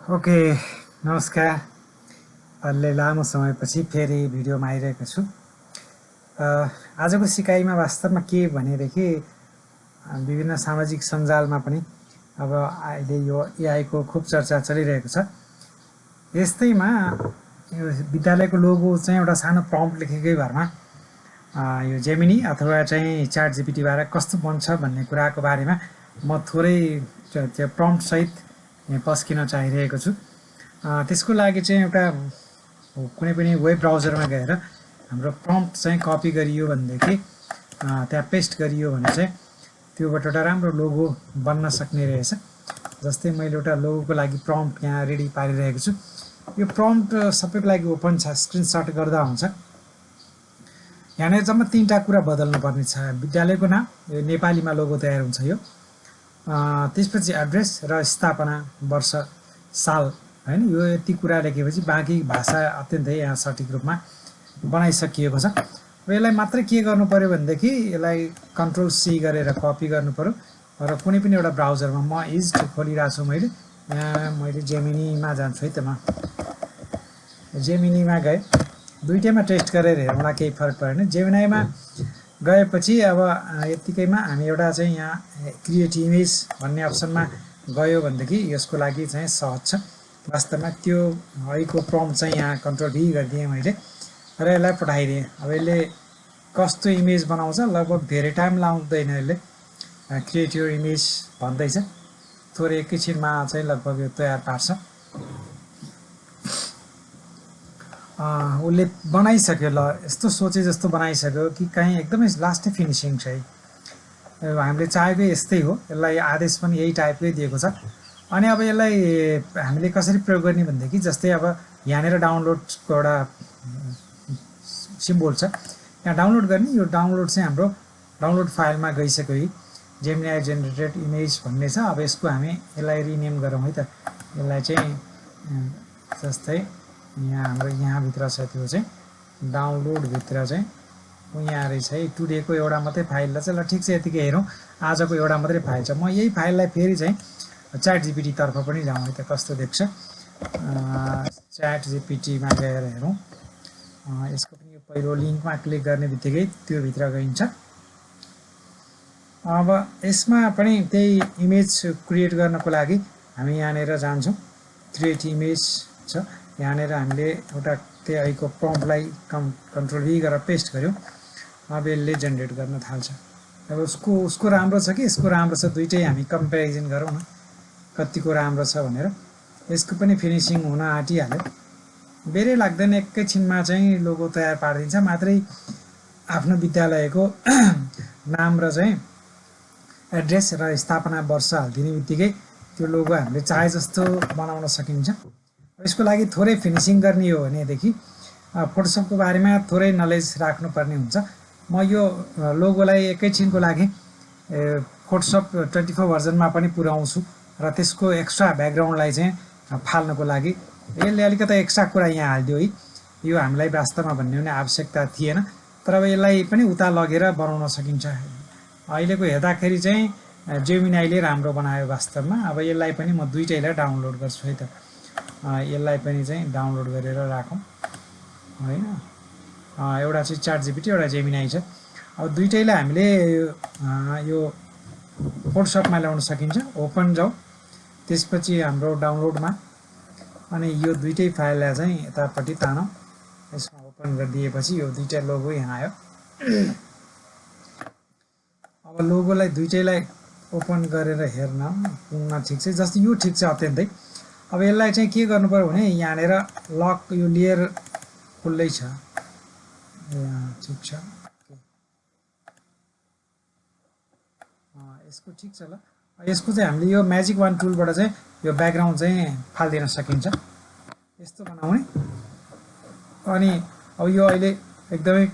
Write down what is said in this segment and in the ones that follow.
Okay, नमस्कार। अलि लामो समयपछि फेरि भिडियोमा आइरहेको छु। आजको सिकाइमा वास्तवमा के भनेदेखि विभिन्न सामाजिक सञ्जालमा पनि अब अहिले यो एआईको खुब चर्चा चलिरहेको छ। यस्तैमा यो विद्यालयको लोगो चाहिँ एउटा सानो प्रम्प्ट लेखेकै भरमा यो जेमिनी अथवा चाहिँ च्याट जिपिटीबाट कस्तो बन्छ भन्ने कुराको बारेमा म थोरै त्यो प्रम्प्टसहित पस्किन चाहिरहेको छु। त्यसको लागि चाहिँ एउटा कुनै पनि वेब ब्राउजरमा गएर हाम्रो प्रम्प्ट चाहिँ कपी गरियो भनेदेखि त्यहाँ पेस्ट गरियो भने चाहिँ त्योबाट एउटा राम्रो लोगो बन्न सक्ने रहेछ। जस्तै मैले एउटा लोगोको लागि प्रम्प्ट यहाँ रेडी पारिरहेको छु। यो प्रम्प्ट सबैको लागि ओपन छ, स्क्रिनसट गर्दा हुन्छ। यहाँनिर जम्मा 3टा कुरा बदल्नु पर्ने छ। विद्यालयको नाम, यो नेपालीमा लोगो तयार हुन्छ यो। त्यसपछि एड्रेस र स्थापना वर्ष साल, हैन, यो यति कुरा लेखेपछि बाँकी भाषा अत्यन्तै यहाँ सठिक रूपमा बनाइसकिएको छ। अब यसलाई मात्रै के गर्नु पर्यो भनेदेखि यसलाई कन्ट्रोल सी गरेर कपी गर्नु पर्यो र कुनै पनि एउटा ब्राउजरमा म इस्ट खोलिरहेको छु। यहाँ मैले जेमिनीमा जान्छु है त। म जेमिनीमा गएँ, दुईटैमा टेस्ट गरेर हेरौँला, केही फरक परेन। जेमिनीमा गएपछि अब यतिकैमा हामी एउटा चाहिँ यहाँ क्रिएट इमेज भन्ने अप्सनमा गयो भनेदेखि यसको लागि चाहिँ सहज छ। वास्तवमा त्यो अहिलेको प्रम्प्ट चाहिँ यहाँ कन्ट्रोल भी गरिदिएँ मैले र यसलाई पठाइदिएँ। अब यसले कस्तो इमेज बनाउँछ, लगभग धेरै टाइम लाउँदैन। यसले क्रिएट योर इमेज भन्दैछ, थोरै एकैछिनमा चाहिँ लगभग यो तयार पार्छ। उसले बनाइसक्यो, ल यस्तो सोचे जस्तो बनाइसक्यो कि कहीँ एकदमै लास्टै फिनिसिङ छ। हामीले चाहेको यस्तै हो। यसलाई आदेश पनि यही टाइपकै दिएको छ। अनि अब यसलाई हामीले कसरी प्रयोग गर्ने भनेदेखि जस्तै अब यहाँनिर डाउनलोडको एउटा सिम्बोल छ, यहाँ डाउनलोड गर्ने। यो डाउनलोड चाहिँ हाम्रो डाउनलोड फाइलमा गइसक्यो। जेमिनी जेनेरेटेड इमेज भन्ने छ। अब यसको हामी यसलाई रिनेम गरौँ है त। यसलाई चाहिँ जस्तै यहाँ हाम्रो यहाँभित्र छ, त्यो चाहिँ डाउनलोडभित्र चाहिँ यहाँ रहेछ है। टुडेको एउटा मात्रै फाइल रहेछ। ल ठिक छ, यतिकै हेरौँ। आजको एउटा मात्रै फाइल छ। म यही फाइललाई फेरि चाहिँ च्याट जिपिटी तर्फ पनि जाउँ है त, कस्तो देख्छ। च्याट जिपिटीमा गएर हेरौँ। यसको पनि यो पहिलो लिङ्कमा क्लिक गर्ने बित्तिकै त्यो भित्र गइन्छ। अब यसमा पनि त्यही इमेज क्रिएट गर्नको लागि हामी यहाँनिर जान्छौँ। क्रिएट इमेज छ, यहाँनिर हामीले एउटा त्यही अहिलेको प्रम्प्टलाई कन्ट्रोल भी गरेर पेस्ट गऱ्यौँ। अब यसले जेनेरेट गर्न थाल्छ। अब उसको राम्रो छ कि यसको राम्रो छ, दुइटै हामी कम्पेरिजन गरौँ न कतिको राम्रो छ भनेर। यसको पनि फिनिसिङ हुन आँटिहाल्यो, बेरै लाग्दैन, एकैछिनमा चाहिँ लोगो तयार पारिदिन्छ। मात्रै आफ्नो विद्यालयको नाम र चाहिँ एड्रेस र स्थापना वर्ष हालिदिने बित्तिकै त्यो लोगो हामीले चाहे जस्तो बनाउन सकिन्छ। यसको लागि थोरै फिनिसिङ गर्ने हो भनेदेखि फोटोसपको बारेमा थोरै नलेज राख्नुपर्ने हुन्छ। म यो लोगोलाई एकैछिनको लागि फोटोसप 24 भर्जनमा पनि पुर्याउँछु र त्यसको एक्स्ट्रा ब्याकग्राउन्डलाई चाहिँ फाल्नको लागि यसले अलिकति एक्स्ट्रा कुरा यहाँ हालिदियो है। यो हामीलाई वास्तवमा भन्ने हुने आवश्यकता थिएन, तर अब यसलाई पनि उता लगेर बनाउन सकिन्छ। अहिलेको हेर्दाखेरि चाहिँ जेमिनीले राम्रो बनायो वास्तवमा। अब यसलाई पनि म दुइटैलाई डाउनलोड गर्छु है त। यसलाई पनि चाहिँ डाउनलोड गरेर राखौँ होइन। एउटा चाहिँ च्याट जिपिटी, एउटा जेमिनी छ। अब दुइटैलाई हामीले यो फोटोसपमा ल्याउन सकिन्छ। ओपन जाउँ, त्यसपछि हाम्रो डाउनलोडमा, अनि यो दुइटै फाइललाई चाहिँ यतापट्टि तानौँ। यसमा ओपन गरिदिएपछि यो दुइटा लोगो यहाँ आयो। अब लोगोलाई दुइटैलाई ओपन गरेर हेर्न कुनमा ठिक छ, जस्तै यो ठिक छ अत्यन्तै। अब यसलाई चाहिँ के गर्नु पर्यो भने यहाँनिर लक, यो लेयर खुल्लै छ, ठिक छ। यसको ठिक छ। ल यसको चाहिँ हामीले यो म्याजिक वान टुलबाट चाहिँ यो ब्याकग्राउन्ड चाहिँ फालिदिन सकिन्छ, यस्तो बनाउने। अनि अब यो अहिले एकदमै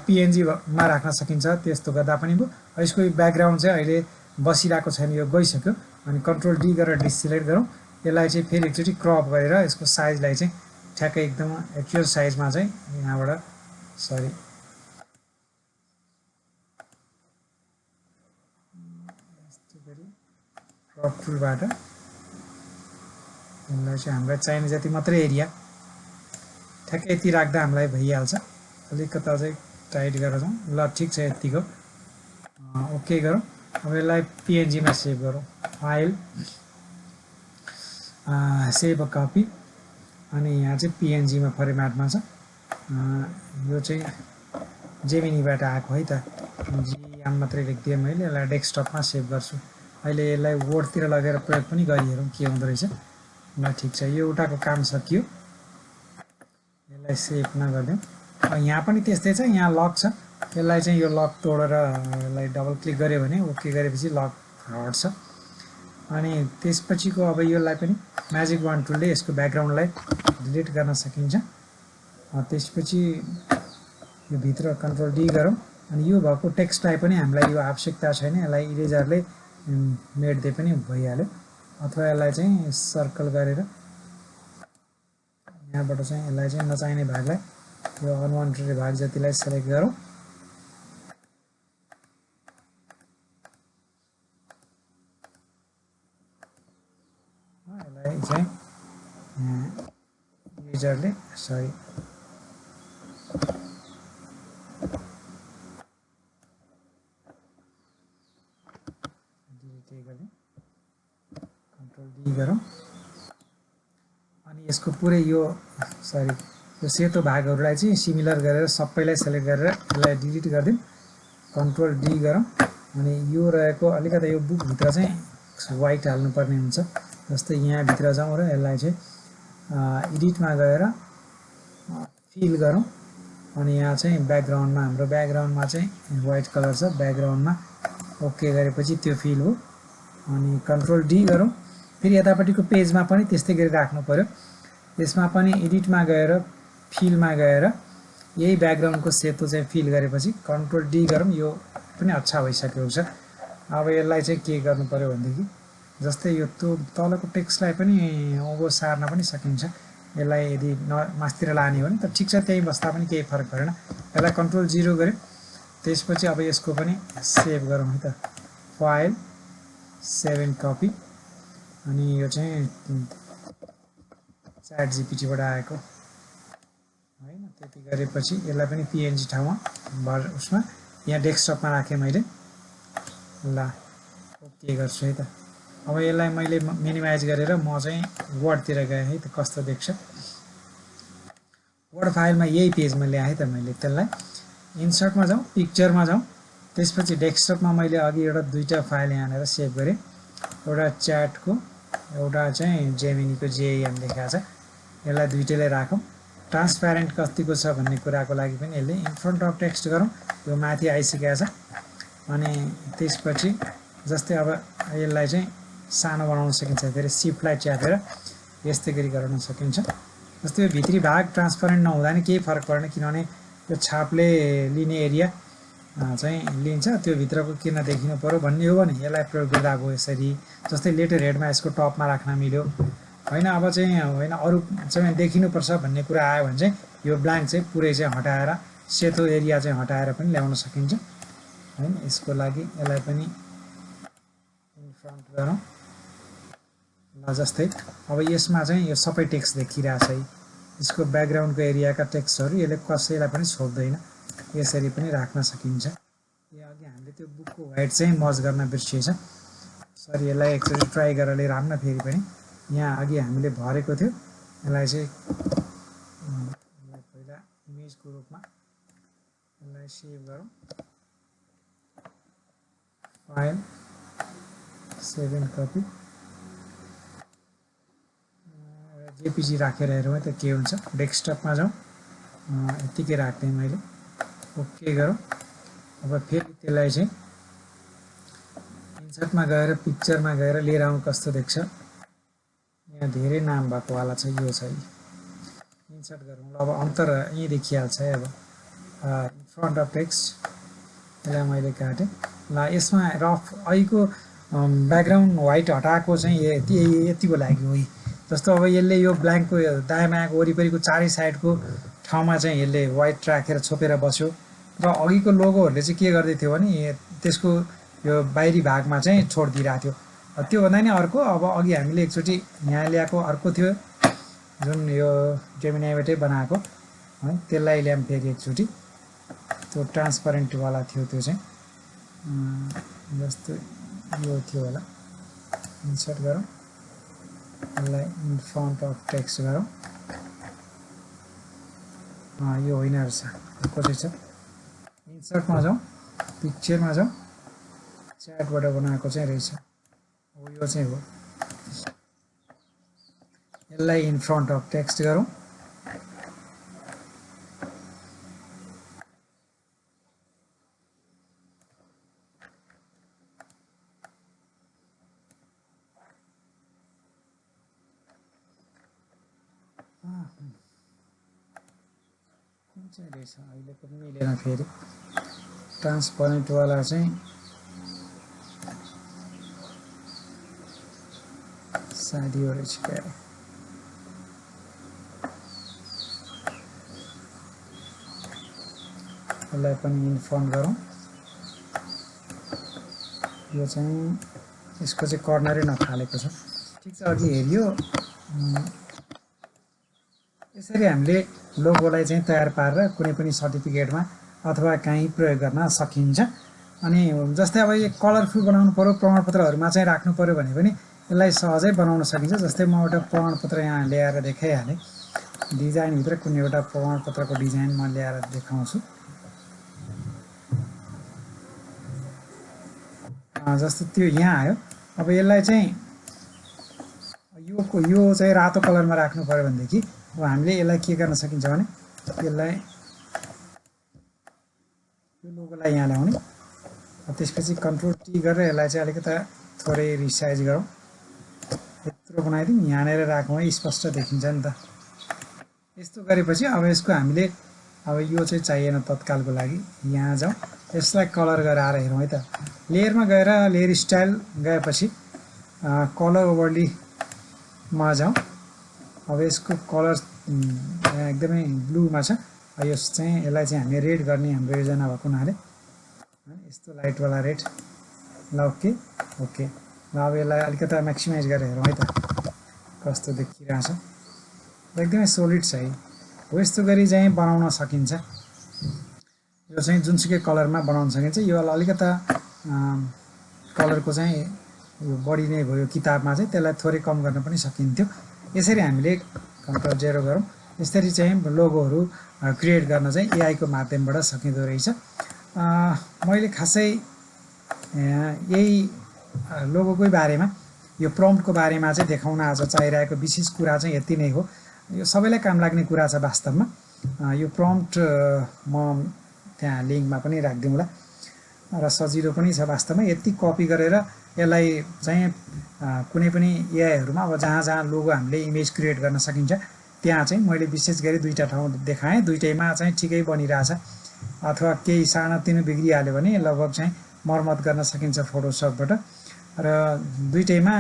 पिएनजीमा राख्न सकिन्छ, त्यस्तो गर्दा पनि भयो। यसको ब्याकग्राउन्ड चाहिँ अहिले बसिरहेको छैन, यो गइसक्यो। अनि कन्ट्रोल डी गरेर डिसिलेक्ट गरौँ। यसलाई चाहिँ फेरि एकचोटि क्रप गरेर यसको साइजलाई चाहिँ ठ्याक्कै एकदम एक्चुअल साइजमा चाहिँ यहाँबाट क्रप टुलबाट यसलाई चाहिँ हामीलाई चाहिने जति मात्रै एरिया ठ्याक्कै यति राख्दा हामीलाई भइहाल्छ अलिकता चाहिँ टाइट गरेर जाउँ ल ठिक छ यतिको ओके गरौँ अब यसलाई पिएनजीमा सेभ गरौँ फाइल सेभ अ कपी अनि यहाँ चाहिँ पिएनजीमा फर्मेटमा छ यो चाहिँ जेमिनीबाट आएको है त जिएम मात्रै लेखिदिएँ मैले यसलाई डेस्कटपमा सेभ गर्छु अहिले यसलाई वर्डतिर लगेर प्रयोग पनि गरिहेरौँ के हुँदो रहेछ ल ठिक छ यो एउटाको काम सकियो यसलाई सेभ नगरिदिउँ यहाँ पनि त्यस्तै छ यहाँ लक छ यसलाई चाहिँ यो लक तोडेर यसलाई डबल क्लिक गऱ्यो भने ओके गरेपछि लक हट्छ अनि त्यसपछिको अब यसलाई पनि म्याजिक वान टुलले यसको ब्याकग्राउन्डलाई डिलिट गर्न सकिन्छ त्यसपछि यो भित्र कन्ट्रोल डी गरौँ अनि यो भएको टेक्स्टलाई पनि हामीलाई यो आवश्यकता छैन यसलाई इरेजरले मेट्दै पनि भइहाल्यो अथवा यसलाई चाहिँ सर्कल गरेर यहाँबाट चाहिँ यसलाई चाहिँ नचाहिने भागलाई यो अनवान्टेड भाग जतिलाई सेलेक्ट गरौँ यसलाई चाहिँ युजरले सरी कन्ट्रोल डी गरौँ अनि यसको पुरै यो सरी यो सेतो भागहरूलाई चाहिँ सिमिलर गरेर सबैलाई सेलेक्ट गरेर यसलाई डिलिट गरिदिउँ कन्ट्रोल डी गरौँ अनि यो रहेको अलिकति यो बुकभित्र चाहिँ वाइट हाल्नुपर्ने हुन्छ जस्तै यहाँभित्र जाउँ र यसलाई चाहिँ एडिटमा गएर फिल गरौँ अनि यहाँ चाहिँ ब्याकग्राउन्डमा हाम्रो ब्याकग्राउन्डमा चाहिँ वाइट कलर छ ब्याकग्राउन्डमा ओके गरेपछि त्यो फिल हो अनि कन्ट्रोल डी गरौँ फेरि यतापट्टिको पेजमा पनि त्यस्तै गरी राख्नु पर्यो यसमा पनि एडिटमा गएर फिलमा गएर यही ब्याकग्राउन्डको सेतो चाहिँ फिल गरेपछि कन्ट्रोल डी गरौँ यो पनि अच्छा भइसकेको छ अब यसलाई चाहिँ के गर्नु पर्यो भनेदेखि जस्तै यो तलको टेक्स्टलाई पनि उँभो सार्न पनि सकिन्छ यसलाई यदि मास्तिर लाने हो भने त ठिक छ त्यही बस्दा पनि केही फरक परेन यसलाई कन्ट्रोल 0 गऱ्यो त्यसपछि अब यसको पनि सेभ गरौँ है त फाइल सेभ एन्ड कपी अनि यो चाहिँ च्याट जीपीटीबाट आएको हैन त्यति गरेपछि यसलाई पनि पीएनजी ठाउँमा उसमा यहाँ डेस्कटपमा राखेँ मैले ल ओके गर्छु है त अब यसलाई मैले मिनिमाइज गरेर म चाहिँ वर्डतिर गएँ है त कस्तो देख्छ वर्ड फाइलमा यही पेजमा ल्याएँ त मैले त्यसलाई इन्सर्टमा जाउँ पिक्चरमा जाउँ त्यसपछि डेस्कटपमा मैले अघि एउटा दुईटा फाइल यहाँनिर सेभ गरेँ एउटा च्याटको एउटा चाहिँ जेमिनीको जेएम लेखेको छ यसलाई दुईटैलाई राखौँ ट्रान्सप्यारेन्ट कतिको छ भन्ने कुराको लागि पनि यसले इन फ्रन्ट अफ टेक्स्ट गरौँ यो माथि आइसकेको छ अनि त्यसपछि जस्तै अब यसलाई चाहिँ सानो बनाउन सकिन्छ फेरि सिफ्टलाई च्यापेर यस्तै गरी गराउन सकिन्छ जस्तै यो भित्री भाग ट्रान्सपरेन्ट नहुँदा नि केही फरक पर्दैन किनभने यो छापले लिने एरिया चाहिँ लिन्छ त्यो भित्रको किन देखिनु पर्यो भन्ने हो भने यसलाई प्रयोग गर्दा अब यसरी जस्तै लेटर हेडमा यसको टपमा राख्न मिल्यो होइन अब चाहिँ होइन अरू चाहिँ देखिनुपर्छ भन्ने कुरा आयो भने चाहिँ यो ब्ल्याङ्क चाहिँ पुरै चाहिँ हटाएर सेतो एरिया चाहिँ हटाएर पनि ल्याउन सकिन्छ हैन यसको लागि यसलाई पनि इन फ्रन्ट गरौँ ल जस्तै अब यसमा चाहिँ यो सबै टेक्स्ट देखिरहेछ है यसको ब्याकग्राउन्डको एरियाका टेक्स्टहरू यसले कसैलाई पनि छोड्दैन यसरी पनि राख्न सकिन्छ यो अघि हामीले त्यो बुकको वाइट चाहिँ मर्ज गर्न बिर्सिएछ सरी यसलाई एकचोटि ट्राई गरेर लिएर आउँ न फेरि पनि यहाँ अघि हामीले भरेको थियो यसलाई चाहिँ पहिला इमेजको रूपमा यसलाई सेभ गरौँ file save and copy JPG राखेर हेरौँ है त के हुन्छ डेस्कटपमा जाउँ यतिकै राख्दै मैले ओके गरौँ अब फेरि त्यसलाई चाहिँ इन्सर्टमा गएर पिक्चरमा गएर लिएर आउँ कस्तो देख्छ यहाँ धेरै नाम भएको वाला छ यो चाहिँ इन्सर्ट गरौँ ल अब अन्तर यहीँ देखिहाल्छ है अब इन फ्रन्ट अफ टेक्स्ट यसलाई मैले काटेँ ल यसमा रफ अहिलेको ब्याकग्राउन्ड वाइट हटाएको चाहिँ यतिको लागि हो जस्तो अब यसले यो ब्ल्याङ्कको दायाँ बायाँको वरिपरिको चारै साइडको ठाउँमा चाहिँ यसले वाइट राखेर छोपेर बस्यो र अघिको लोगोहरूले चाहिँ के गर्दै थियो भने त्यसको यो बाहिरी भागमा चाहिँ छोडिदिइरहेको थियो त्योभन्दा नि अर्को अब अघि हामीले एकचोटि यहाँ ल्याएको अर्को थियो जुन यो जेमिनाईबाटै बनाएको है त्यसलाई ल्याम फेरि एकचोटि त्यो ट्रान्सपरेन्टवाला थियो त्यो चाहिँ जस्तो यो थियो होला इन्सर्ट गरौँ यसलाई इन फ्रन्ट अफ टेक्स्ट गरौँ यो होइन रहेछ अर्को चाहिँ छ इन्सर्टमा जाउँ पिक्चरमा जाउँ च्याटबाट बनाएको चाहिँ रहेछ हो यो चाहिँ हो यसलाई इन फ्रन्ट अफ टेक्स्ट गरौँ कुन चाहिँ रहेछ अहिलेको मिलेन फेरि ट्रान्सपरेन्टवाला चाहिँ सायद यो रहेछ क्या यसलाई पनि इन फ्रन्ट गरौँ यो चाहिँ यसको चाहिँ कर्नरै नफालेको छ ठिक छ अघि हेरियो यसरी हामीले लोगोलाई चाहिँ तयार पारेर कुनै पनि सर्टिफिकेटमा अथवा कहीँ प्रयोग गर्न सकिन्छ अनि जस्तै अब यो कलरफुल बनाउनु पर्यो प्रमाणपत्रहरूमा चाहिँ राख्नु पर्यो भने पनि यसलाई सहजै बनाउन सकिन्छ जस्तै म एउटा प्रमाणपत्र यहाँ ल्याएर देखाइहालेँ डिजाइनभित्र कुनै एउटा प्रमाणपत्रको डिजाइन म ल्याएर देखाउँछु जस्तो त्यो यहाँ आयो अब यसलाई चाहिँ यो चाहिँ रातो कलरमा राख्नु पर्यो भनेदेखि अब हामीले यसलाई के गर्न सकिन्छ भने यसलाई यो लोगोलाई यहाँ ल्याउने त्यसपछि कन्ट्रोल टी गरेर यसलाई चाहिँ अलिकति थोरै रिसाइज गरौँ यत्रो बनाइदिउँ यहाँनिर राखौँ है स्पष्ट देखिन्छ नि त यस्तो गरेपछि अब यसको हामीले अब यो चाहिँ चाहिएन तत्कालको लागि यहाँ जाउँ यसलाई कलर गराएर हेरौँ है त लेयरमा गएर लेयर स्टाइल गएपछि कलर ओभरलीमा जाउँ अब यसको कलर एकदमै ब्लूमा छ यो चाहिँ यसलाई चाहिँ हामी रेड गर्ने हाम्रो योजना भएको हुनाले यस्तो लाइटवाला रेड ल ओके ओके ल अब यसलाई अलिकति म्याक्सिमाइज गरेर हेरौँ है त कस्तो देखिरहेछ एकदमै सोलिड छ है हो यस्तो गरी चाहिँ बनाउन सकिन्छ यो चाहिँ जुनसुकै कलरमा बनाउन सकिन्छ यो अलिकति कलरको चाहिँ यो बढी नै भयो किताबमा चाहिँ त्यसलाई थोरै कम गर्न पनि सकिन्थ्यो यसरी हामीले कन्ट्रोल 0 गरौँ यसरी चाहिँ लोगोहरू क्रिएट गर्न चाहिँ एआईको माध्यमबाट सकिँदो रहेछ मैले खासै यही लोगोकै बारेमा यो प्रम्प्टको बारेमा चाहिँ देखाउन आज चाहिरहेको विशेष कुरा चाहिँ यति नै हो यो सबैलाई काम लाग्ने कुरा छ वास्तवमा यो प्रम्प्ट म त्यहाँ लिङ्कमा पनि राखिदिउँला र सजिलो पनि छ वास्तवमा यति कपी गरेर यसलाई चाहिँ कुनै पनि एआईहरूमा अब जहाँ जहाँ लोगो हामीले इमेज क्रिएट गर्न सकिन्छ त्यहाँ चाहिँ मैले विशेष गरी दुईटा ठाउँ देखाएँ दुईटैमा चाहिँ ठिकै बनिरहेछ अथवा केही सानोतिनो बिग्रिहाल्यो भने लगभग चाहिँ मर्मत गर्न सकिन्छ फोटोसपबाट र दुईटैमा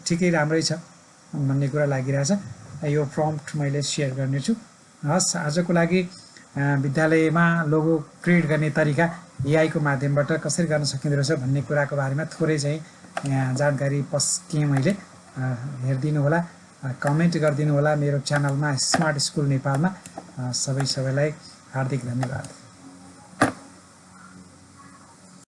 ठिकै राम्रै छ भन्ने कुरा लागिरहेछ यो प्रम्प्ट मैले सेयर गर्नेछु हस् आजको लागि विद्यालयमा लोगो क्रिएट गर्ने तरिका एआईको माध्यमबाट कसरी गर्न सकिँदो रहेछ भन्ने कुराको बारेमा थोरै चाहिँ जानकारी पस्केँ मैले हेरिदिनु होला कमेन्ट गरिदिनु होला मेरो च्यानलमा स्मार्ट स्कुल नेपालमा सबैलाई हार्दिक धन्यवाद।